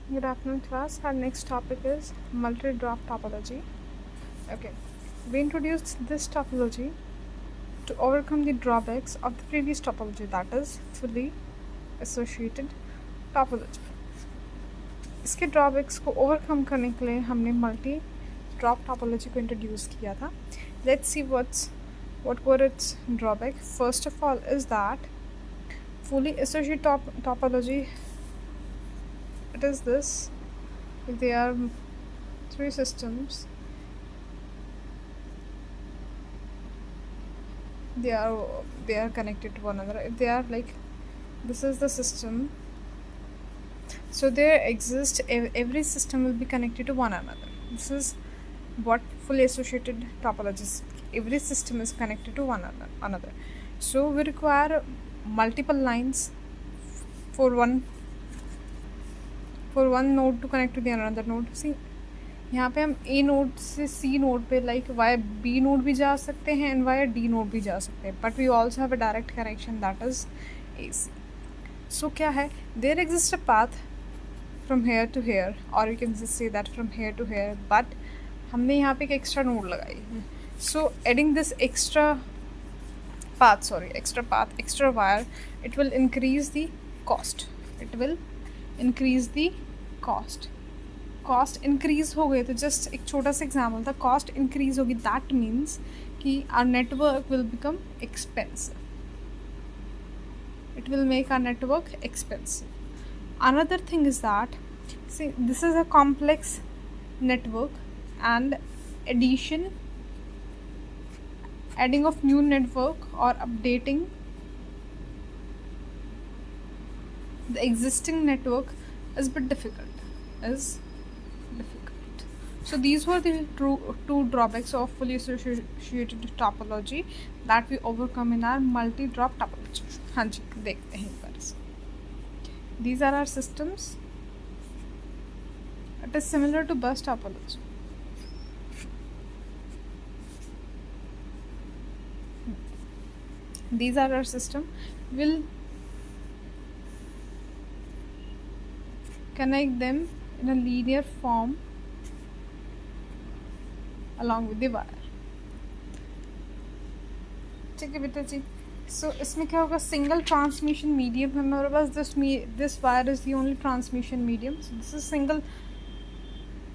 Good afternoon, class. Our next topic is multi-drop topology. Okay, we introduced this topology to overcome the drawbacks of the previous topology, that is fully associated topology. इसके drawbacks को overcome करने के लिए हमने multi drop topology को introduce किया था. Let's see what were its drawback. First of all is that fully associated topology, it is this: if there are three systems, they are connected to one another. If they are like, this is the system, so there exists every system will be connected to one another. This is what fully associated topology is. Every system is connected to one another. So we require multiple lines for one node to connect to the another node. See, यहाँ पे हम ए node से सी node पे like via V node भी जा सकते हैं and via D naught भी जा सकते हैं, but we also have a direct connection that is A C. So क्या है, there exist a path from here to here, और you can say that from here to here, but हमने यहाँ पे एक एक्स्ट्रा नोड लगाई. So adding this extra path, extra wire, it will increase the cost. Cost increase हो गए. तो just एक छोटा सा एग्जाम्पल था, कॉस्ट इंक्रीज होगी, दैट मीन्स कि our network will become expensive. It will make our network expensive. Another thing is that, see, this is a complex network, and adding of new network or updating the existing network is a bit difficult. So these were the two drawbacks of fully associated topology that we overcome in our multi-drop topology. हाँ जी, देखते हैं एक बार से. These are our systems. It is similar to bus topology. These are our system. We'll connect them in a linear form along with the wire. ठीक है बेटा जी. सो इसमें क्या होगा, सिंगल ट्रांसमिशन मीडियम है हमारे पास. This wire is the only transmission medium. So this is single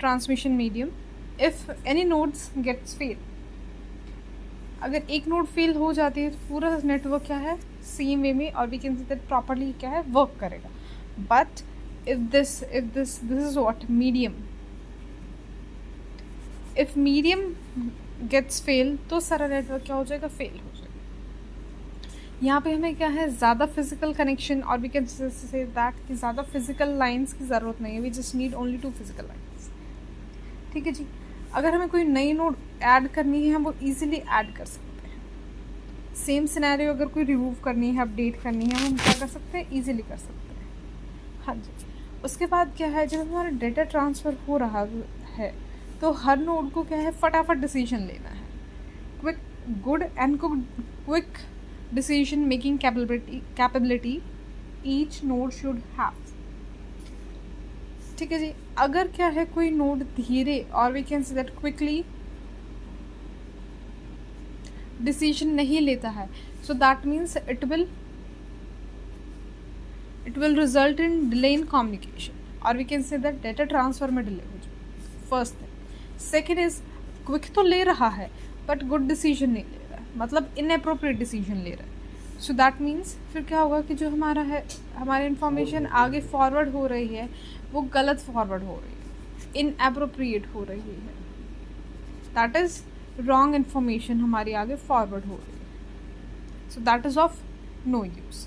transmission medium. If any nodes gets fail, अगर एक नोड फेल हो जाती है तो पूरा नेटवर्क क्या है, सेम वे में, और we can say that properly क्या है, वर्क करेगा. But if this is what medium, if medium gets fail, तो सारा नेटवर्क क्या हो जाएगा, फेल हो जाएगा. यहाँ पे हमें क्या है, ज़्यादा फिजिकल कनेक्शन, और वी कैन से दैट कि ज़्यादा फिजिकल लाइंस की ज़रूरत नहीं है. We just need only 2 physical lines. ठीक है जी. अगर हमें कोई नई नोड ऐड करनी है, हम वो ईजिली ऐड कर सकते हैं. सेम सिनेरियो अगर कोई रिमूव करनी है, अपडेट करनी है, हम क्या कर सकते हैं, ईजिली कर सकते हैं. हाँ जी. उसके बाद क्या है, जब हमारा डेटा ट्रांसफ़र हो रहा है तो हर नोड को क्या है, फटाफट डिसीजन लेना है. Quick decision making capability each node should have. ठीक है जी. अगर क्या है, कोई नोड धीरे, और we can say that quickly decision नहीं लेता है, so that means it will result in delay in communication, or we can say that data transfer में delay हो जाए. First thing. Second is, quick तो ले रहा है बट गुड डिसीजन नहीं ले रहा है, मतलब इनअप्रोप्रिएट डिसीजन ले रहा है. सो दैट मीन्स फिर क्या होगा कि जो हमारा है, हमारी इन्फॉर्मेशन आगे फॉरवर्ड हो रही है, वो गलत फॉरवर्ड हो रही है, इनअप्रोप्रिएट हो रही है. दैट इज़ रॉन्ग इन्फॉर्मेशन हमारी आगे फॉरवर्ड हो रही है. So that is of no use.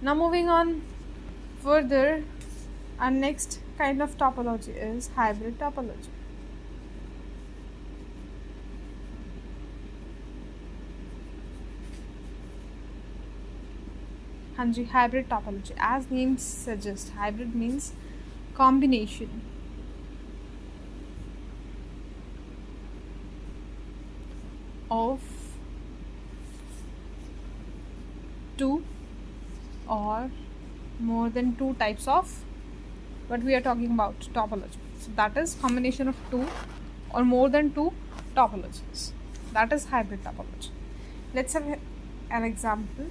Now moving on further, our next kind of topology is hybrid topology. हाँ जी, hybrid topology. As name suggests, hybrid means combination of two or more than two types of but we are talking about topology. So that is combination of two or more than two topologies. That is hybrid topology. Let's have an example.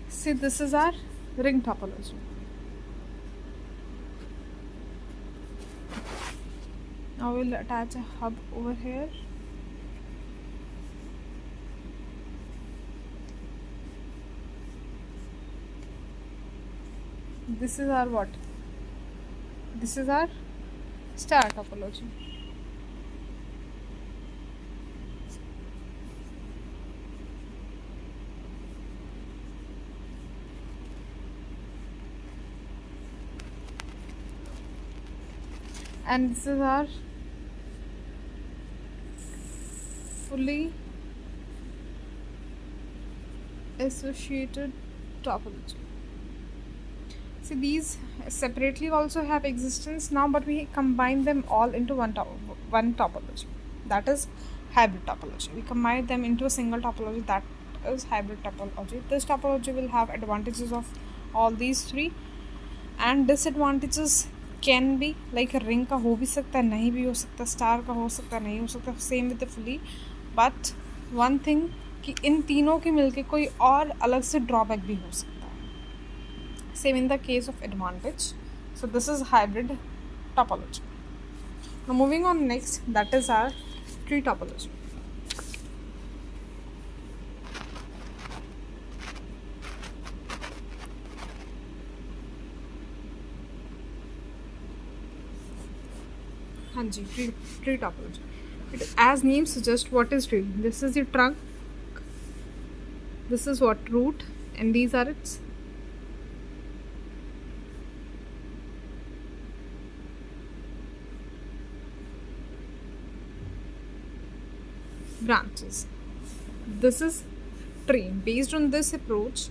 See, this is our ring topology. Now we'll attach a hub over here. This is our what? This is our star topology. And this is our fully associated topology. See, these separately also have existence now, but we combine them all into one topology. That is hybrid topology. We combine them into a single topology. That is hybrid topology. This topology will have advantages of all these three, and disadvantages can be like ring का हो भी सकता है, नहीं भी हो सकता, star का हो सकता है, नहीं हो सकता, same with the fully. But one thing कि इन तीनों के मिलके कोई और अलग से ड्रॉबैक भी हो सकता है. Same in the case of advantage. So this is hybrid topology. Now moving on next, that is our tree topology. हाँ जी, tree topology. As name suggests, what is tree? This is the trunk, this is what root, and these are its branches. This is tree. Based on this approach,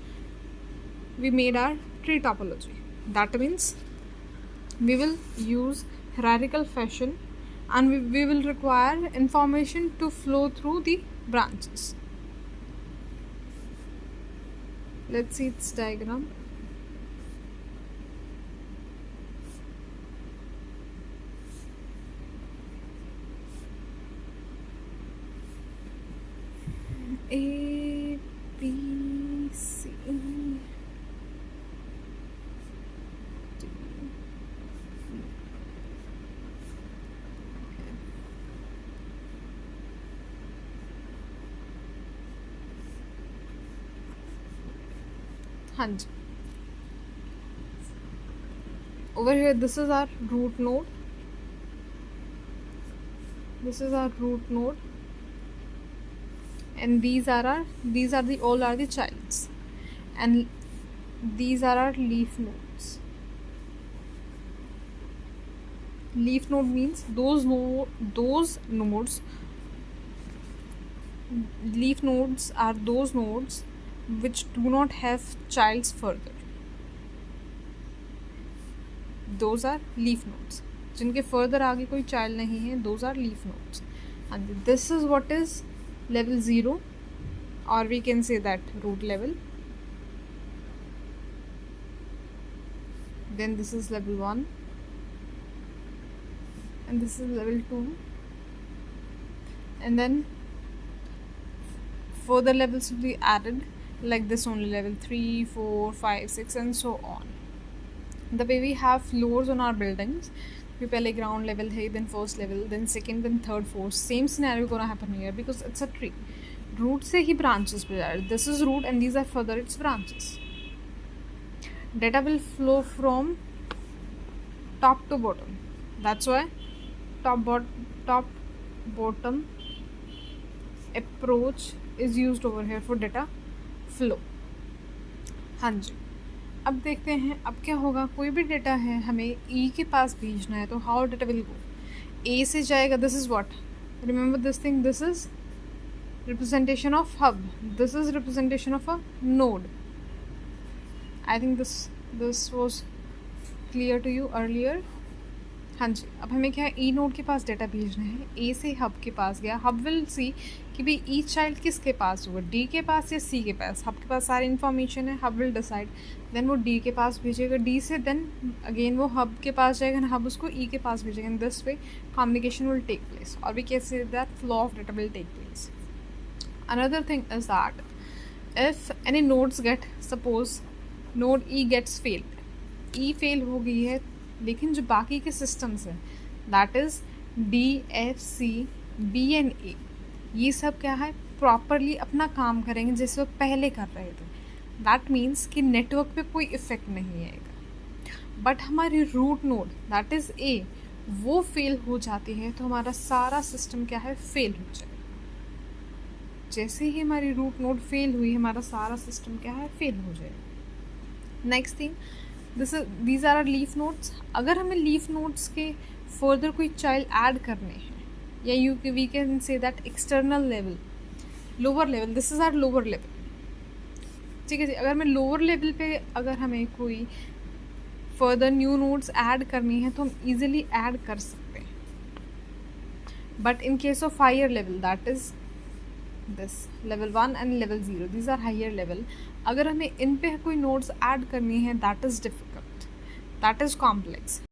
we made our tree topology. That means we will use hierarchical fashion, and we will require information to flow through the branches. Let's see its diagram. A, B, C, हाँ जी. Over here, this is our root node. This is our root node, and these are the childs, and these are our leaf nodes. Leaf node means those nodes. Leaf nodes are those nodes which do not have childs further. Those are leaf nodes. जिनके further आगे कोई child नहीं है, those are leaf nodes. And this is what is level 0, or we can say that root level. Then this is level 1, and this is level 2, and then further levels will be added, like this only, level 3, 4, 5, 6, and so on. The way we have floors on our buildings, we पहले ground level है, then first level, then second, then third, fourth. Same scenario gonna happen here because it's a tree. Root से ही branches पे जा रहे. This is root and these are further its branches. Data will flow from top to bottom. That's why top bottom approach is used over here for data flow. हाँ जी. अब देखते हैं अब क्या होगा. कोई भी डेटा है हमें ई के पास भेजना है, तो how data will go. A से जाएगा. This is what, remember this thing, this is representation of hub, this is representation of a node. I think this was clear to you earlier. हाँ जी, अब हमें क्या है, ई नोड के पास data भेजना है, ए से हब के पास गया, हब विल सी कि भाई ई चाइल्ड किसके पास होगा, डी के पास या सी के पास। हब के पास सारी इन्फॉर्मेशन है, हब विल डिसाइड, देन वो डी के पास भेजेगा, डी से देन अगेन वो हब के पास जाएगा, हब उसको ई के पास भेजेगा। In this way communication will take place, और we can say that flow of data will take place. Another thing is that if any nodes get, suppose node E gets failed, E fail हो गई है, लेकिन जो बाकी के systems हैं that is D, F, C, B and A, ये सब क्या है, properly अपना काम करेंगे जैसे वो पहले कर रहे थे। that means कि network पे कोई effect नहीं आएगा। बट हमारी root node that is A वो फेल हो जाती है तो हमारा सारा सिस्टम क्या है, फेल हो जाएगा। जैसे ही हमारी रूट नोड फेल हुई, हमारा सारा सिस्टम क्या है, फेल हो जाएगा। Next thing, these are are leaf nodes. अगर हमें लीफ नोड्स के फर्दर कोई चाइल्ड ऐड करने हैं, या we can say that external level, lower level, this is our lower level. ठीक है जी, अगर मैं लोअर लेवल पे अगर हमें कोई फर्दर न्यू नोड्स ऐड करनी है तो हम इजीली ऐड कर सकते हैं। But in case of higher level, that is this level 1 and level 0, these are higher level, अगर हमें इन पे कोई नोड्स ऐड करनी है, that is difficult, that is complex।